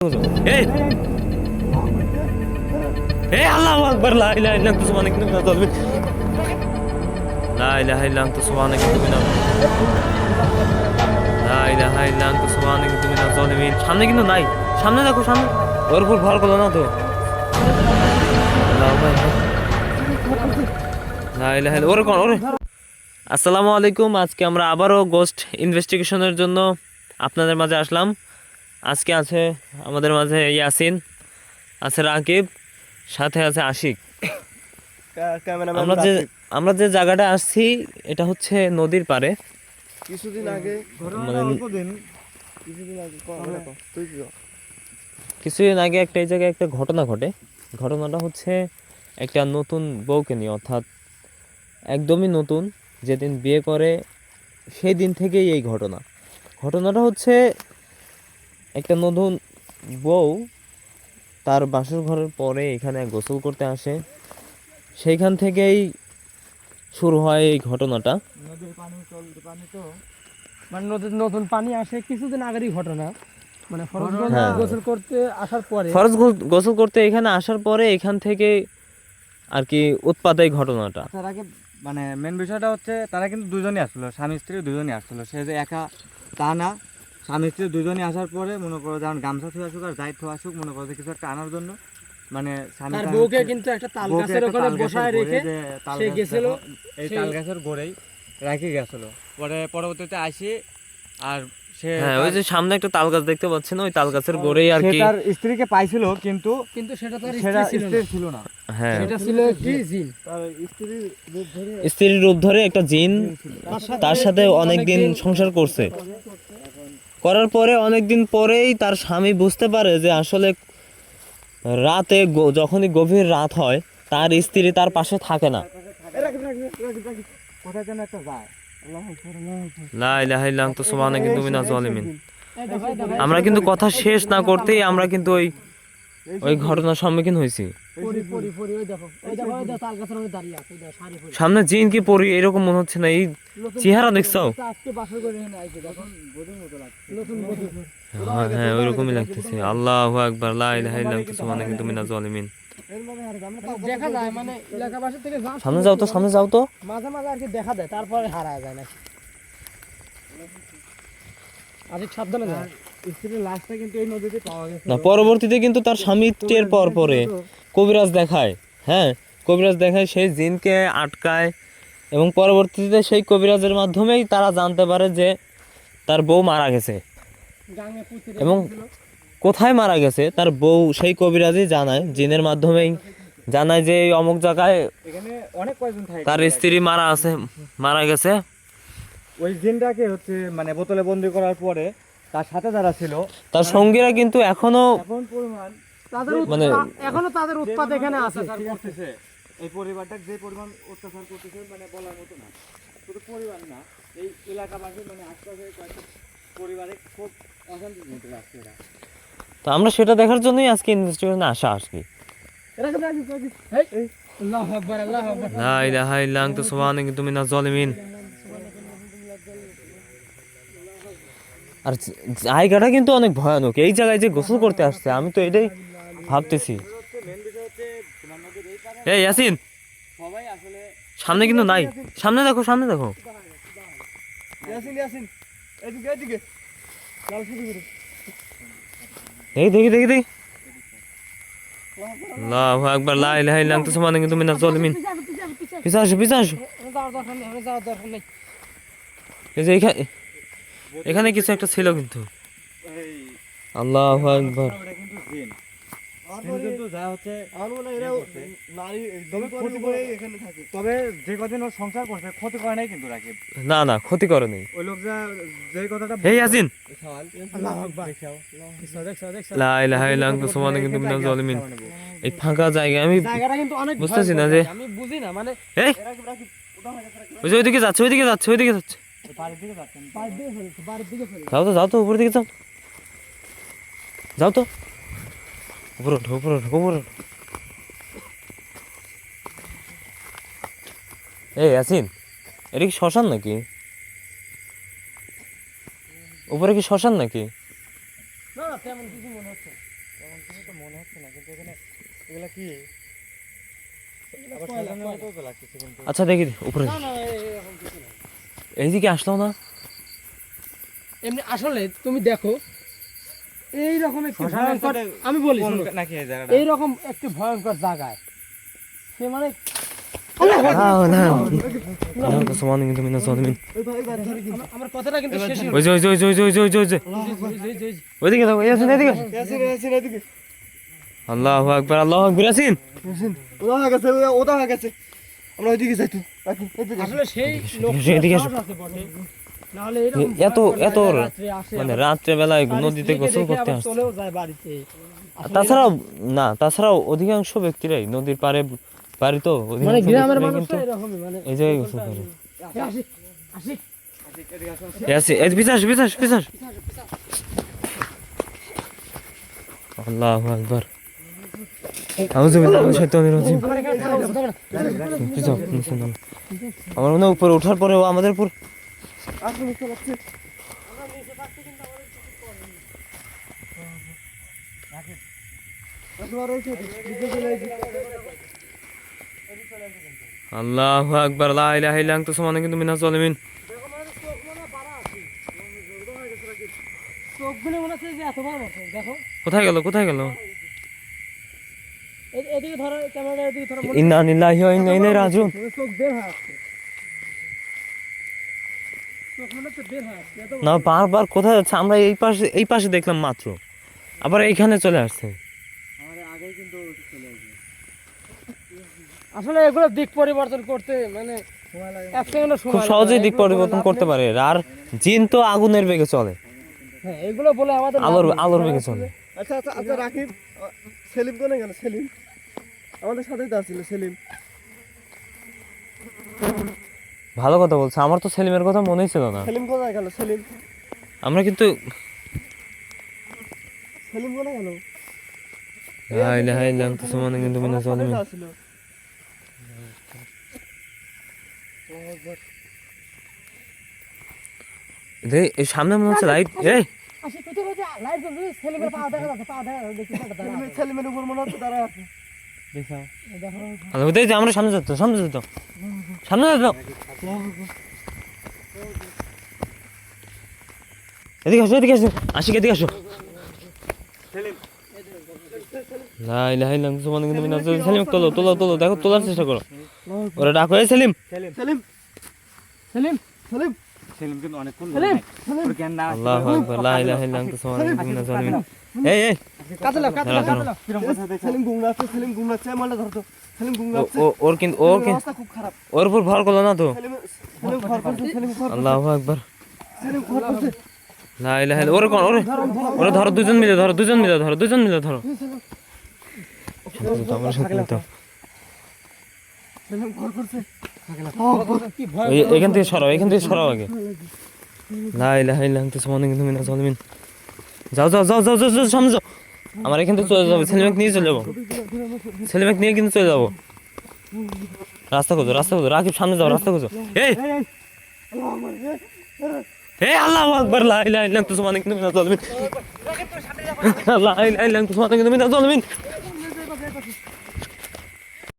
এই এই আল্লাহু আকবার লা ইলাহা ইল্লা আনতা সুবহানাকা ইন্নী কুনতু মিনাজ জালিমিন লা ইলাহা ইল্লা আনতা সুবহানাকা ইন্নী কুনতু লা ইলাহা ইল্লা আনতা সুবহানাকা ইন্নী মিনাজ জালিমিন। সামনে কিন্তু নাই, সামনে দেখো, সামনে ওর উপর ভর করো না তো। লা ইলাহা ইল্লা ওরে কোন ওরে। আসসালামু আলাইকুম। আজকে আমরা আবারও গোস্ট ইনভেস্টিগেশনের জন্য আপনাদের মাঝে আসলাম। আজকে আছে আমাদের মাঝে ইয়াসিন, আছে রাকিব, সাথে আছে আশিক। আমরা যে জায়গাটা আসছি এটা হচ্ছে নদীর পাড়ে। কিছুদিন আগে একটা এই জায়গায় একটা ঘটনা ঘটে। ঘটনাটা হচ্ছে একটা নতুন বউকে নিয়ে, অর্থাৎ একদমই নতুন, যেদিন বিয়ে করে সেই দিন থেকেই এই ঘটনাটা হচ্ছে একটা নতুন বউ তার বাসর ঘরের পরে এখানে গোসল করতে আসে, সেইখান থেকেই শুরু হয় এই ঘটনাটা। নদীর পানি তো মানে নদীর নতুন পানি আসে কিছুদিন আগেরই ঘটনা। মানে ফরজ গোসল করতে আসার পরে, ফরজ গোসল করতে এখানে আসার পরে এখান থেকে আর কি উৎপাত এই ঘটনাটা। তার আগে মানে মেন বিষয়টা হচ্ছে তারা কিন্তু দুজনই আসলো, স্বামী স্ত্রী দুজনই আসলো। সে যে একা তা না, স্বামী স্ত্রী দুজনই আসার পরে মনে করো যেমন গামছা থুয়ে আসুক আর যাই থুয়ে আসুক, মনে করো যে কিছু একটা আনার জন্য মানে স্বামী তার বউকে কিন্তু একটা তাল গাছের ওখানে বসায় রেখে সে গেছিল, এই তাল গাছের গোড়েই রেখে গেছিল। পরে পরবর্তীতে আসি আর সে ওই যে সামনে একটা তাল গাছ দেখতে পাচ্ছেন, ওই তাল গাছের গোড়েই আর কি তার স্ত্রীকে পাইছিল, কিন্তু সেটা তার স্ত্রী ছিল না। হ্যাঁ, সেটা ছিল কি জিন। তার স্ত্রীর রূপ ধরে একটা জিন তার সাথে অনেকদিন সংসার করছে। করার পরে অনেকদিন পরেই তার স্বামী বুঝতে পারে যে আসলে রাতে যখনই গভীর রাত হয় তার স্ত্রী তার পাশে থাকে না। কোথায় যেন একটা যায়। লা ইলাহা ইল্লা আনতা সুবহানাকা ইন্নী মিনাজ জালিমিন। আমরা কিন্তু কথা শেষ না করতেই আমরা কিন্তু ওই ঘটনার সম্মুখীন হয়েছি। সামনে জিন কি পরি এরকম মনে হচ্ছে না, এই চেহারা দেখছো? হ্যাঁ ওইরকমই লাগতেছে। আল্লাহু আকবার, লা ইলাহা ইল্লা আনতা সুবহানাকা ইন্নী মিনাজ জালিমিন। দেখা যায় মানে এলাকাবাসী থেকে সামনে যাও তো মাঝে মাঝে আর কি দেখা দেয়, তারপরে হারায় যায় না। আজ সাবধানে যায়। স্ত্রীর লাশটা কিন্তু এই নদীতে পাওয়া গেছে না, পরবর্তীতে কিন্তু তার স্বামী টের পরে কবিরাজ দেখায়। হ্যাঁ, কবিরাজ দেখায়, সেই জিনকে আটকায় এবং পরবর্তীতে সেই কবিরাজের মাধ্যমেই তারা জানতে পারে যে তার বউ মারা গেছে। এবং কোথায় মারা গেছে তার বউ সেই কবিরাজই জানায়, জিনের মাধ্যমেই জানায় যে এই অমুক জায়গায় এখানে অনেক কয়জন থাকে, তার স্ত্রী মারা গেছে। ওই জিনটাকে হচ্ছে মানে বোতলে বন্দি করার পরে তার সাথে যারা ছিল তার সঙ্গীরা কিন্তু এখনো তাদের উৎপাত এখানে আছে। এই পরিবারটা যে পরিমাণ অত্যাচার করতেছে মানে বলার মতো না। শুধু পরিবার না, এই এলাকাবাসী মানে আশপাশে কয়েকটা পরিবারে খুব অশান্তির মধ্যে আসছে এরা। তো আমরা সেটা দেখার জন্যই আজকে ইনভেস্টিগেশনে আসা আজকে। লা ইলাহা ইল্লা আনতা সুবহানাকা ইন্নী মিনাজ জালিমিন। আর জায়গাটা কিন্তু অনেক ভয়ানক। এই জায়গায় যে গোসল করতে আসছে আমি তো এটাই ভাবতেছি। এই ইয়াসিন, সামনে কিন্তু নাই, সামনে দেখো দেখি। আল্লাহু আকবার, লা ইলাহা ইল্লা আনতা সুবহানাকা ইন্নী মিনাজ জালিমিন। পিছে আসো। এই যে এখানে কিছু একটা ছিল কিন্তু। আল্লাহু আকবার। তবে যে কদিন ওর সংসার করছে ক্ষতি করে নাই কিন্তু রাকিব। না ক্ষতি করে নাই। ওই লোক যে কথাটা হে ইয়াসিন, লা ইলাহা ইল্লা আনতা সুবহানাকা ইন্নী মিনাজ জালিমিন। এই ফাঁকা জায়গায় আমি বুঝতেছি না যে আমি বুঝি না মানে এই ওইদিকে যাচ্ছে যাও তো উপরের দিকে যাও তো উপরে ওঠো। এই ইয়াসিন, এটা কি শ্মশান নাকি? উপরে কি শ্মশান নাকি? না তেমন কিছু মনে হচ্ছে। মনে হচ্ছে না, কিন্তু এখানে এগুলা কি আবার সাজানোর মতো তো লাগতেছে কিন্তু। আচ্ছা দেখি উপরে না না এরকম কিছু না। এইদিকে আসলো না? এমনি আসলে তুমি দেখো এইরকম একটি শ্মশানের ভয়ঙ্কর, সাথে আমি বলি কোন শোনো, নাকি এই জায়গাটা? এইরকম একটি ভয়ঙ্কর জায়গায় সে মানে আমার কথাটা কিন্তু শেষ হলো। আল্লাহু আকবার, আল্লাহু আকবার। ইয়াসিন ওটা হয়ে গেছে আমরা ওইদিকে যাইতো আসলে সেই এদিকে আসো। লোকটা আছে বটে, নাহলে এরকম এত এত রাত্রে আসে, মানে রাত্রে বেলায় বাড়ি নদীতে থেকে গোসল দেখে করতে আবার আসছে। চলেও যায় বাড়িতে। আসলে তাছাড়াও না, তাছাড়াও অধিকাংশ ব্যক্তিরাই নদীর পাড়ে বাড়ি তো, মানে অধিকাংশ গ্রামের ব্যক্তিরাই মানুষ কিন্তু এরকমই মানে এই জায়গায় গোসল করে। আসি আসি ইয়াসিন এই বিশ্বাস বিশ্বাস বিশ্বাস। আল্লাহু আকবার। আউযু বিল্লাহি মিনাশ শাইতানির রাজিম। আমার মনে হয় উপরে ওঠার পরে ও আমাদের উপর আল্লাহু আকবার, লা ইলাহা ইল্লা আনতা সুবহানাকা ইন্নী মিনাজ জালিমিন। চোখগুলো মনে হচ্ছে যে এত বড় আছে, দেখো কোথায় গেল কোথায় গেল? এদিকে ধরো ক্যামেরাটা, এদিকে ধরো, মনে ইন্না লিল্লাহি ওয়া ইন্না ইলাইহি রাজিউন। হচ্ছে চোখ বের হয়ে আসছে, চোখ মনে হচ্ছে বের হয়ে আসছে, এত বড়। না বারবার কোথায় যাচ্ছে? আমরা এই পাশে দেখলাম মাত্র, আবার এইখানে চলে আসছে। আমাদের আগেই কিন্তু চলে আসবে। আসলে এগুলো দিক পরিবর্তন করতে মানে এক সেকেন্ডও সময় খুব লাগে না। সহজেই দিক এগুলো বলে পরিবর্তন লাভ করতে নেই। পারে। আর জিন তো আগুনের বেগে চলে, হ্যাঁ, এগুলো বলে আমাদের লাভ আলোর নেই। আলোর বেগে চলে। আচ্ছা আচ্ছা আচ্ছা রাকিব সেলিম কোনে গেল? সেলিম আমাদের সাথেই তো আসছিল সেলিম। ভালো কথা বলছে, আমার তো সেলিমের কথা মনেই ছিল না। সেলিম কোথায় গেল? সেলিম আমরা কিন্তু সেলিম কোনে গেল? লা ইলাহা ইল্লা আনতা সুবহানাকা ইন্নী মিনাজ জালিমিন। আসছিল এই সামনে মনে হচ্ছে লাইট। এই আসি কোথায় কোথায় লাইট জ্বলছে, ছেলেমেয়ের পা দেখা যাচ্ছে, পা দেখা যাচ্ছে, দেখি একটা দাঁড়া আছে। সেলিমের উপর মনে হচ্ছে দাঁড়ায় আছে। দেখাও। দেখো আলো ওই যে আমরা সামনে যেত, সামনে যেত, সামনে যেত। এদিকে আসো, এদিকে আসো, আশিক এদিকে আসো। লা ইলাহা ইল্লা আনতা সুবহানাকা ইন্নী মিনাজ জালিমিন। সেলিম তোলো তোলো তোলো, দেখো তোলার চেষ্টা করো। ওরে ডাকো, এই সেলিম। সেলিম সেলিম সেলিম সেলিম সেলিম কিন্তু অনেকক্ষণ সেলিম, ওর জ্ঞান না আল্লাহু আকবার, লা ইলাহা ইল্লা আনতা সুবহানাকা ইন্নী মিনাজ জালিমিন। এই এই কাছে লাও, কাছে লাও, কাছে লাও। কিরম কথা দেখো। সেলিম গুমরাচ্ছে, সেলিম গুমরাচ্ছে, মালটা ধরতো। সেলিম গুমরাচ্ছে, ওর কিন্তু অবস্থা খুব খারাপ। ওর উপর ভর করলো না তো। সেলিম সেলিম ঘর করছে, সেলিম ঘর আল্লাহু আকবার, সেলিম ঘর করছে। লা ইলাহা ইল্লা। ওরে কোন ওরে ওরে ধরো, দুজন মিলে ধরো, দুজন মিলে ধরো, দুজন মিলে ধরো। আমার সাথে তো সেলিম ঘর করছে। কি ভয়, এখান থেকে সরাও, এখান থেকে সরাও আগে। লা ইলাহা ইল্লা আনতা সুবহানাকা ইন্নী মিনাজ জালিমিন। যাও যাও যাও যাও যাও যাও, সামনে যাও। আমার এখান থেকে চলে যাবো, সেলিমাকে নিয়ে চলে যাবো, সেলিমাকে নিয়ে কিন্তু চলে যাবো। রাস্তা খোঁজো, রাস্তা খোঁজো, রাকিব সামনে যাও, রাস্তা খোঁজো। এই এই আল্লাহু আকবার, লা ইলাহা ইল্লা আনতা সুবহানাকা ইন্নী মিনাজ জালিমিন। লা ইলাহা ইল্লা আনতা সুবহানাকা ইন্নী মিনাজ জালিমিন।